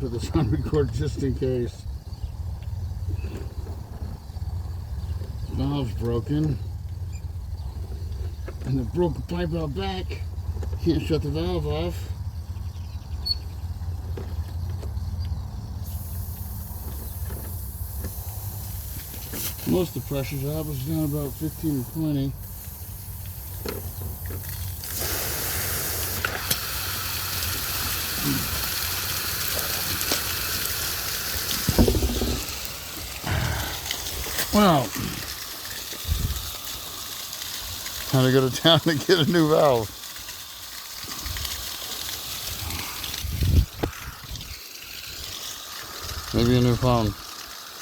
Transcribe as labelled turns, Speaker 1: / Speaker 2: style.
Speaker 1: Put this on record just in case. Valve's broken. And it broke the pipe out back. Can't shut the valve off. Most of the pressure job was down about 15 or 20. Well, time to go to town to get a new valve. Maybe a new phone.